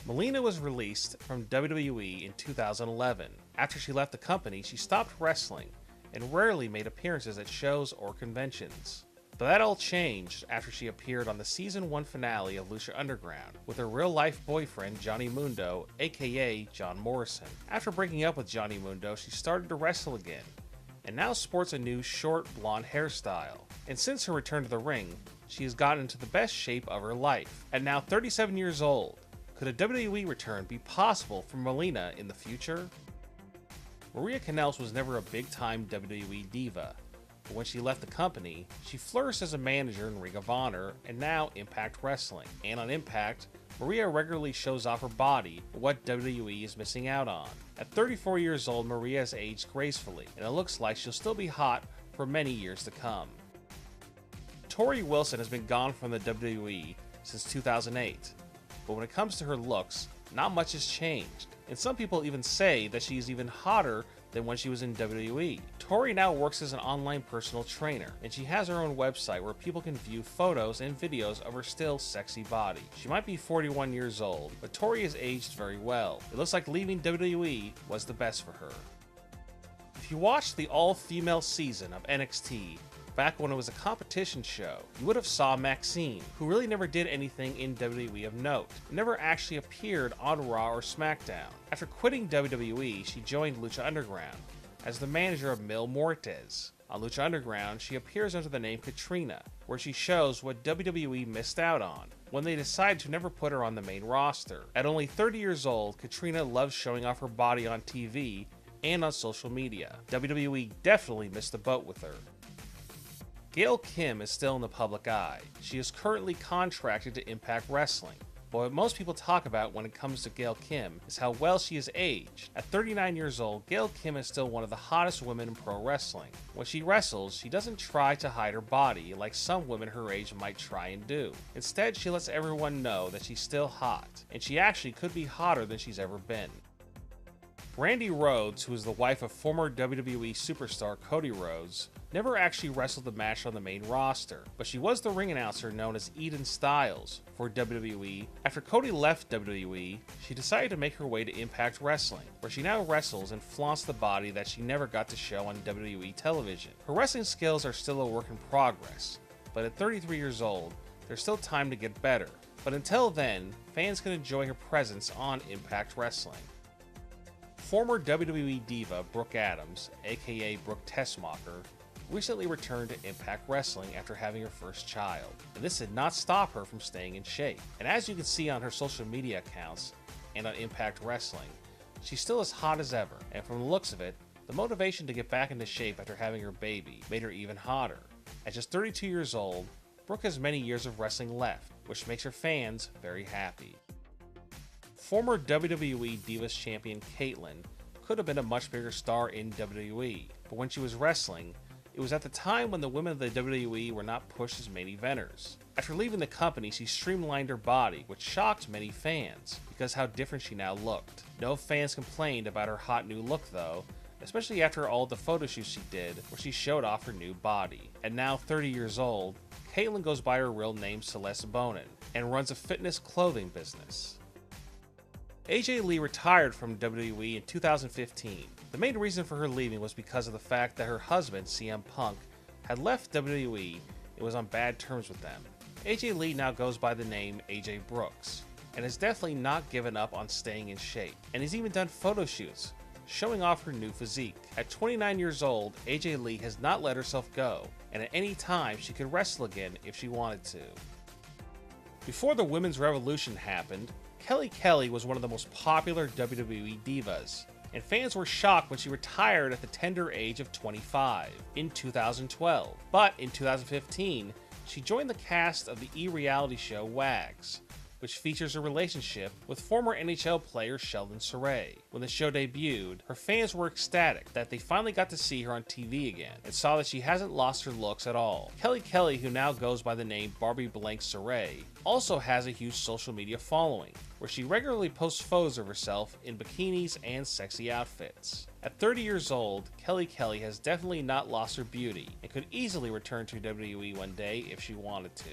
Melina was released from WWE in 2011. After she left the company, she stopped wrestling and rarely made appearances at shows or conventions. But that all changed after she appeared on the Season 1 finale of Lucha Underground with her real-life boyfriend Johnny Mundo, aka John Morrison. After breaking up with Johnny Mundo, she started to wrestle again, and now sports a new short blonde hairstyle. And since her return to the ring, she has gotten into the best shape of her life. At now 37 years old, could a WWE return be possible for Melina in the future? Maria Kanellis was never a big-time WWE diva, but when she left the company, she flourished as a manager in Ring of Honor and now Impact Wrestling. And on Impact, Maria regularly shows off her body, what WWE is missing out on. At 34 years old, Maria has aged gracefully, and it looks like she'll still be hot for many years to come. Tori Wilson has been gone from the WWE since 2008, but when it comes to her looks, not much has changed, and some people even say that she is even hotter than when she was in WWE. Tori now works as an online personal trainer, and she has her own website where people can view photos and videos of her still sexy body. She might be 41 years old, but Tori has aged very well. It looks like leaving WWE was the best for her. If you watched the all-female season of NXT, back when it was a competition show, you would have saw Maxine, who really never did anything in WWE of note, and never actually appeared on Raw or SmackDown. After quitting WWE, she joined Lucha Underground as the manager of Mil Muertes. On Lucha Underground, she appears under the name Katrina, where she shows what WWE missed out on when they decided to never put her on the main roster. At only 30 years old, Katrina loves showing off her body on TV and on social media. WWE definitely missed the boat with her. Gail Kim is still in the public eye. She is currently contracted to Impact Wrestling, but what most people talk about when it comes to Gail Kim is how well she has aged. At 39 years old, Gail Kim is still one of the hottest women in pro wrestling. When she wrestles, she doesn't try to hide her body like some women her age might try and do. Instead, she lets everyone know that she's still hot, and she actually could be hotter than she's ever been. Brandy Rhodes, who is the wife of former WWE superstar Cody Rhodes, never actually wrestled the match on the main roster, but she was the ring announcer known as Eden Styles for WWE. After Cody left WWE, she decided to make her way to Impact Wrestling, where she now wrestles and flaunts the body that she never got to show on WWE television. Her wrestling skills are still a work in progress, but at 33 years old, there's still time to get better. But until then, fans can enjoy her presence on Impact Wrestling. Former WWE diva Brooke Adams, aka Brooke Tessmacher, recently returned to Impact Wrestling after having her first child, and this did not stop her from staying in shape. And as you can see on her social media accounts and on Impact Wrestling, she's still as hot as ever, and from the looks of it, the motivation to get back into shape after having her baby made her even hotter. At just 32 years old, Brooke has many years of wrestling left, which makes her fans very happy. Former WWE Divas Champion Kaitlyn could have been a much bigger star in WWE, but when she was wrestling, it was at the time when the women of the WWE were not pushed as main eventers. After leaving the company, she streamlined her body, which shocked many fans because how different she now looked. No fans complained about her hot new look though, especially after all the photo shoots she did where she showed off her new body. And now 30 years old, Kaitlyn goes by her real name Celeste Bonin and runs a fitness clothing business. AJ Lee retired from WWE in 2015. The main reason for her leaving was because of the fact that her husband, CM Punk, had left WWE and was on bad terms with them. AJ Lee now goes by the name AJ Brooks, and has definitely not given up on staying in shape, and has even done photo shoots, showing off her new physique. At 29 years old, AJ Lee has not let herself go, and at any time she could wrestle again if she wanted to. Before the Women's Revolution happened, Kelly Kelly was one of the most popular WWE divas, and fans were shocked when she retired at the tender age of 25 in 2012. But in 2015, she joined the cast of the e-reality show Wags, which features a relationship with former NHL player Sheldon Surrey. When the show debuted, her fans were ecstatic that they finally got to see her on TV again, and saw that she hasn't lost her looks at all. Kelly Kelly, who now goes by the name Barbie Blank Surrey, also has a huge social media following, where she regularly posts photos of herself in bikinis and sexy outfits. At 30 years old, Kelly Kelly has definitely not lost her beauty, and could easily return to WWE one day if she wanted to.